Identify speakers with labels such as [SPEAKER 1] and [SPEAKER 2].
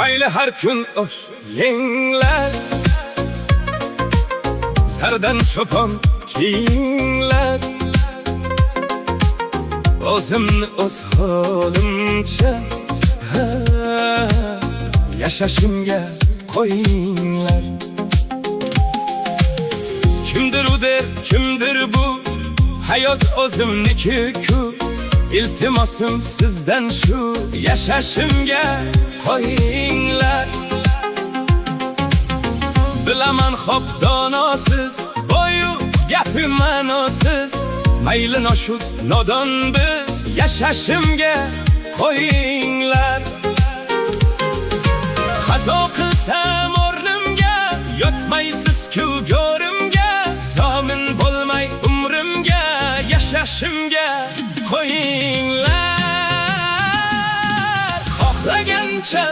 [SPEAKER 1] mayli har kun osh yenglar, zardan cho'pon kiyinglar. O'zimni o'z holimcha yashashimga qo'yinglar. Kimdir u der, kimdir bu, hayot o'zimniki-ku. İltimosim sizdan shu, yashashimga qo'yinglar. Bilaman xo'p donosiz, boyu gapi ma'nosiz, mayli noshud nodon biz, yashashimga qo'yinglar. Qazo qilsam o'rnimga, yotmaysiz-ku go'rimga, zomin bo'lmay umrimga, yashashimga qo'yinglar. Xohlagancha